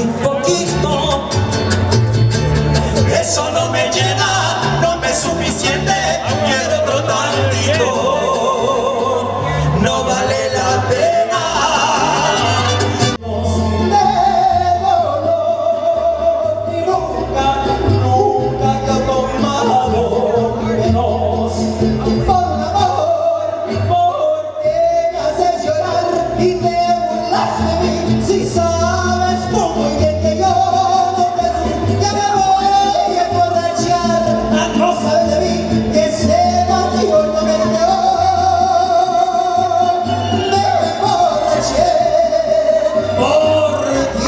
un poquito. Eso no me llena, no me es suficiente, quiero otro tantito. No vale la pena. De dolor y nunca te he tomado menos por un amor, porque me haces llorar y te burlas de mí. Si sabes muy bien que yo no te ya me voy a emborrachar. No sabes de mí que ese vacío no me quedó. Me emborraché por ti.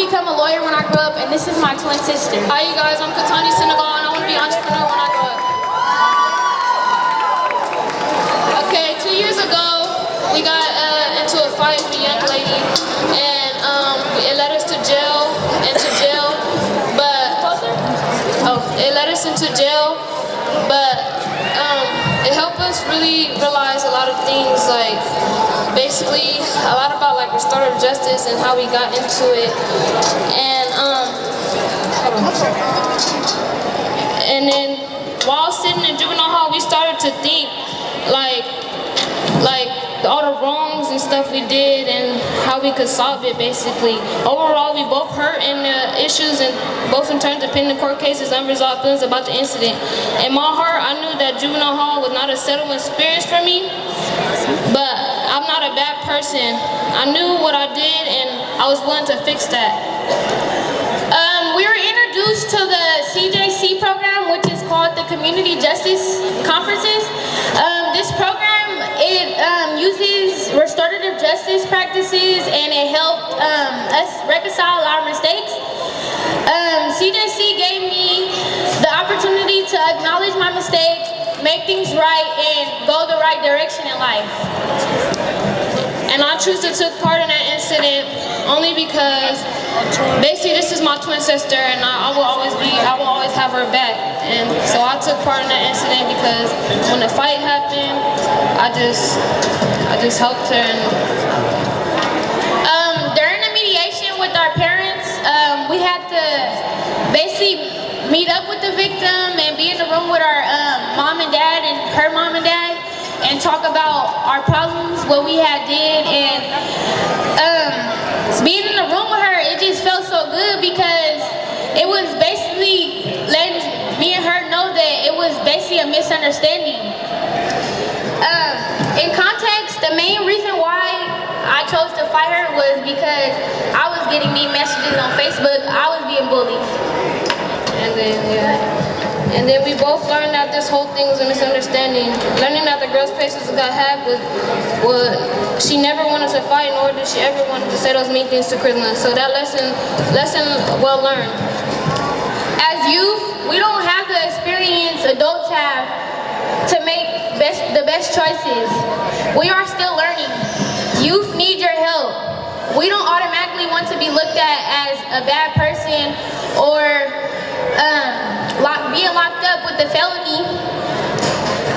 become a lawyer when I grow up, and this is my twin sister. Hi you guys, I'm Katani Senegal, and I want to be an entrepreneur when I grow up. Okay, 2 years ago, we got into a fight with a young lady, and it led us to jail, but it helped us really realize a lot of things, like basically a lot about like restorative justice and how we got into it, and then while sitting in juvenile hall, we started to think like all the wrongs and stuff we did and how we could solve it. Basically, overall, we both hurt in the issues, and both in terms of pending court cases, unresolved feelings about the incident. In my heart, I knew that juvenile hall was not a settling experience for me, but I'm not a bad person. I knew what I did, and I was willing to fix that. We were introduced to the CJC program, which is called the Community Justice Conferences. This program, it uses restorative justice practices, and it helped us reconcile our mistakes. CJC gave me the opportunity to acknowledge my mistake, make things right, and go the right direction in life. And I choose to take part in that incident only because basically this is my twin sister, and I will always have her back. And so I took part in that incident because when the fight happened, I just helped her. And during the mediation with our parents, we had to basically meet up with the victim and be in the room with our mom and dad and her mom and dad, and talk about our problems, what we had did, and being in the room with her, it just felt so good because it was basically letting me and her know that it was basically a misunderstanding. In context, the main reason why I chose to fight her was because I was getting these messages on Facebook. I was being bullied. And then, yeah. And then we both learned that this whole thing was a misunderstanding. Learning that the girl's patience got had was she never wanted to fight, nor did she ever want to say those mean things to Christmas. So that lesson well learned. As youth, we don't have the experience adults have to make the best choices. We are still learning. Youth need your help. We don't automatically want to be looked at as a bad person or being locked up with a felony.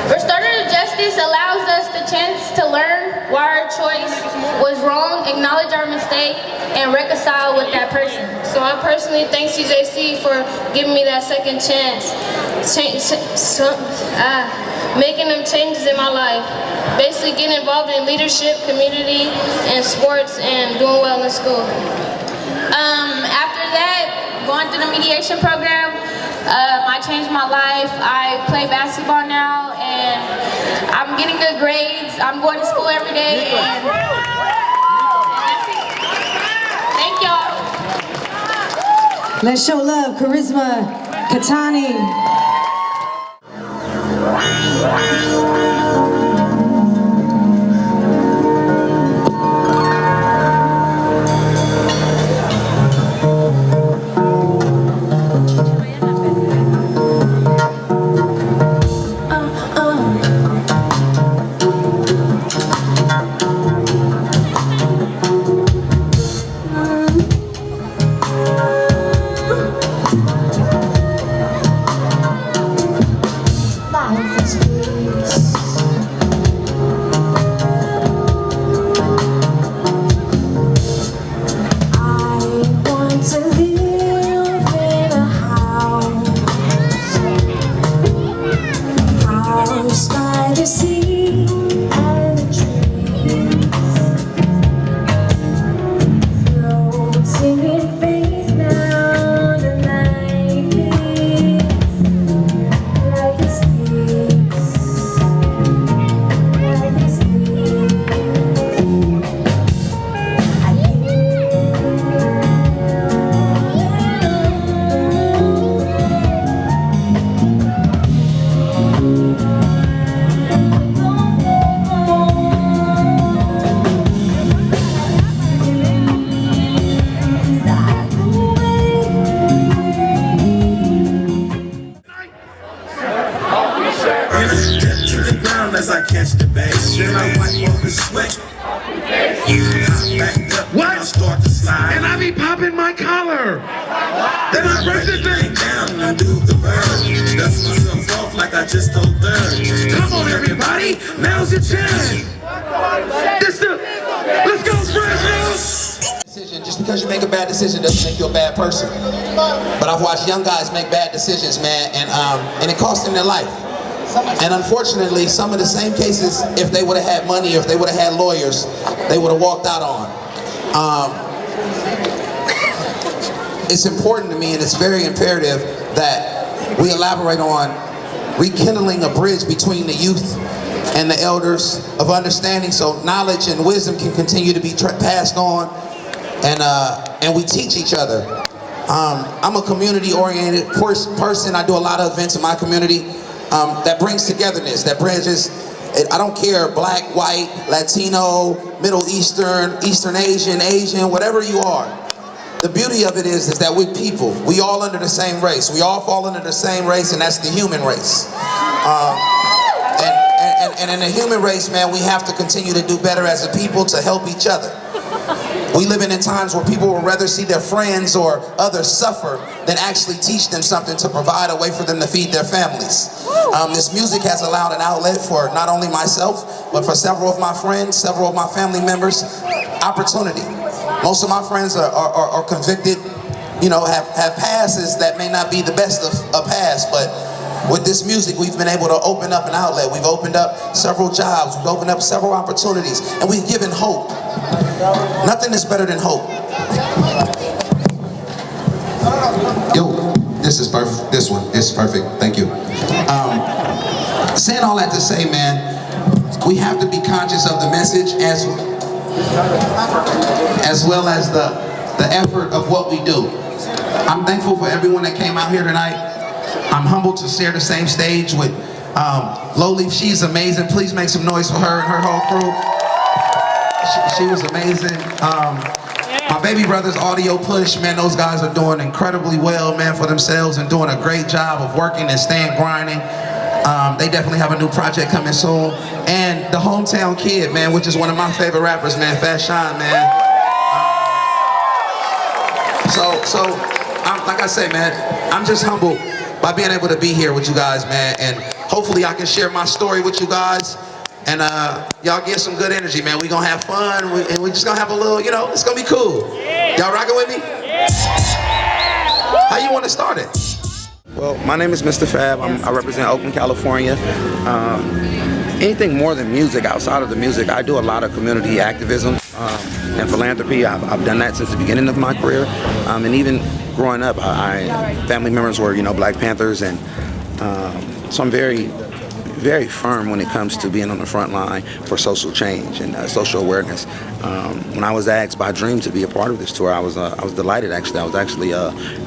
Restorative justice allows us the chance to learn why our choice was wrong, acknowledge our mistake, and reconcile with that person. So I personally thank CJC for giving me that second chance, making them changes in my life. Basically getting involved in leadership, community, and sports, and doing well in school. After that, going through the mediation program, I changed my life. I play basketball now, and I'm getting good grades. I'm going to school every day. And thank y'all. Let's show love, Charisma, Katani. As I catch the bass, then I wipe off the sweat. What? I start to slide, and I be popping my collar. Then I break the thing down and do the bird. Dust myself off like I just told third. Come on, everybody, now's your chance. Let's go, Fresno. Just because you make a bad decision doesn't make you a bad person. But I've watched young guys make bad decisions, man, and it cost them their life. And unfortunately, some of the same cases, if they would have had money, if they would have had lawyers, they would have walked out on. It's important to me, and it's very imperative that we elaborate on rekindling a bridge between the youth and the elders of understanding, so knowledge and wisdom can continue to be passed on, and we teach each other. I'm a community-oriented person. I do a lot of events in my community that brings togetherness, that bridges. I don't care, black, white, Latino, Middle Eastern, Eastern Asian, whatever you are. The beauty of it is that we're people. We all under the same race. We all fall under the same race, and that's the human race. And in the human race, man, we have to continue to do better as a people to help each other. We live in times where people would rather see their friends or others suffer than actually teach them something to provide a way for them to feed their families. This music has allowed an outlet for not only myself, but for several of my friends, several of my family members, opportunity. Most of my friends are convicted, you know, have passes that may not be the best of past, but with this music, we've been able to open up an outlet. We've opened up several jobs. We've opened up several opportunities, and we've given hope. Nothing is better than hope. Yo, this is perfect. This one is perfect. Thank you. Saying all that to say, man, we have to be conscious of the message as well as the effort of what we do. I'm thankful for everyone that came out here tonight. I'm humbled to share the same stage with Lowleaf. She's amazing. Please make some noise for her and her whole crew. She was amazing. My baby brother's Audio Push, man, those guys are doing incredibly well, man, for themselves and doing a great job of working and staying grinding. They definitely have a new project coming soon. And the Hometown Kid, man, which is one of my favorite rappers, man, Fat Shine, man. Like I say, man, I'm just humbled by being able to be here with you guys, man, and hopefully I can share my story with you guys, and y'all get some good energy, man. We gonna have fun, and we just gonna have a little, you know, it's gonna be cool. Y'all rocking with me? How you want to start it? Well, my name is Mistah F.A.B. I represent Oakland, California. Anything more than music, outside of the music, I do a lot of community activism and philanthropy. I've done that since the beginning of my career, and even growing up, family members were, you know, Black Panthers, and so I'm very firm when it comes to being on the front line for social change and social awareness. When I was asked by Dream to be a part of this tour, I was delighted. Actually, I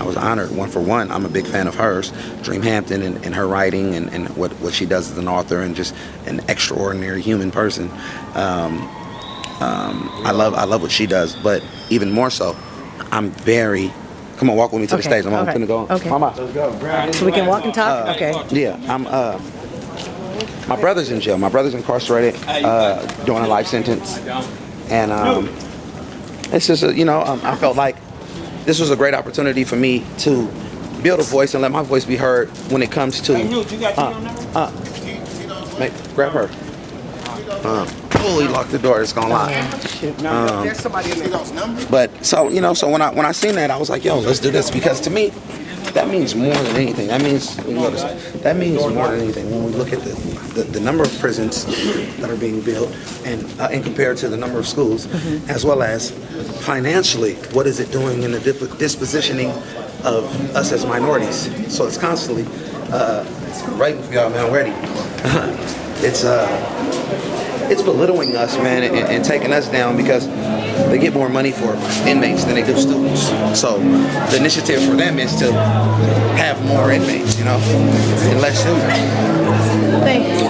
was honored. One for one, I'm a big fan of hers, Dream Hampton, and her writing and what she does as an author, and just an extraordinary human person. I love what she does, but even more so, I'm very. Come on, walk with me to the stage. I'm gonna go. Okay. Mama. Let's go. So we can walk and talk. Okay. Yeah, my brother's in jail. My brother's incarcerated, doing a life sentence, and it's just, you know, I felt like this was a great opportunity for me to build a voice and let my voice be heard when it comes to. Grab her. Holy, lock the door. It's gonna lock. There's somebody in there. But so, you know, so when I seen that, I was like, yo, let's do this, because to me, that means more than anything. That means more than anything when we look at the number of prisons that are being built, and compared to the number of schools, as well as financially, what is it doing in the dispositioning of us as minorities? So it's constantly writing for y'all, man. I'm ready. It's belittling us, man, and taking us down, because they get more money for inmates than they do students. So the initiative for them is to have more inmates, you know, and less students. Thank you.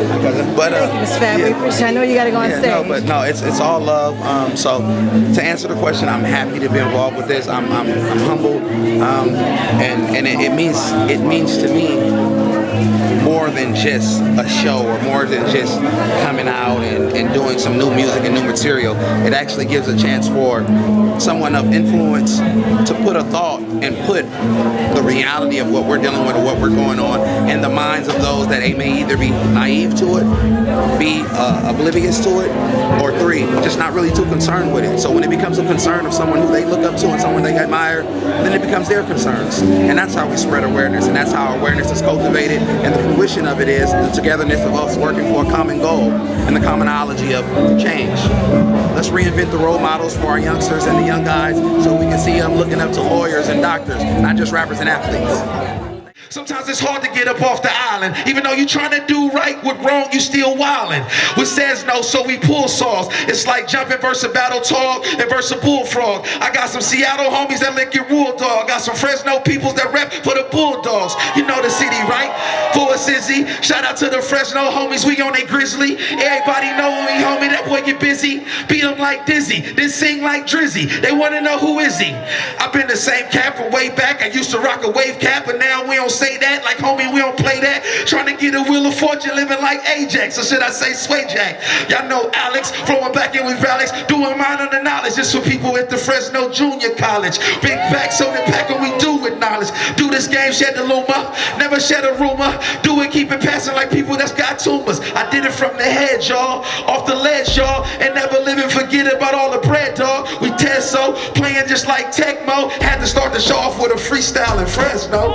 But, Thank you, Ms. F.A.B. We appreciate it. I know you got to go on stage. No, it's all love. So to answer the question, I'm happy to be involved with this. I'm humbled, and it means to me more than just a show, or more than just coming out and doing some new music and new material. It actually gives a chance for someone of influence to put a thought and put the reality of what we're dealing with or what we're going on in the minds of those that may either be naive to it, be oblivious to it, or three, just not really too concerned with it. So when it becomes a concern of someone who they look up to and someone they admire, then it becomes their concerns. And that's how we spread awareness, and that's how awareness is cultivated, and the fruition of it is the togetherness of us working for a common goal and the commonology of change. Let's reinvent the role models for our youngsters and the young guys, so we can see them looking up to lawyers and doctors, not just rappers and athletes. Sometimes it's hard to get up off the island. Even though you're trying to do right with wrong, you still wildin'. Which says no, so we pull saws. It's like jumping versus a battle tog and versus a bullfrog. I got some Seattle homies that lick your wool dog. Got some Fresno peoples that rep for the Bulldogs. You know the city, right? Full of Sizzy. Shout out to the Fresno homies, we on a grizzly. Everybody know when we homie, that boy get busy. Beat him like Dizzy, then sing like Drizzy. They wanna know who is he. I've been the same cap from way back. I used to rock a wave cap, but now we don't say that, like homie, we don't play that. Trying to get a wheel of fortune, living like Ajax, or should I say Sway Jack? Y'all know Alex, flowing back in with Alex, doing mine on the knowledge. Just for people at the Fresno Junior College. Big facts on the pack, what we do with knowledge. Do this game, shed the luma, never shed a rumor. Do it, keep it passing like people that's got tumors. I did it from the head, y'all, off the ledge, y'all, and never live and forget about all the bread, dog. We Tesso, playing just like Tecmo. Had to start the show off with a freestyle in Fresno.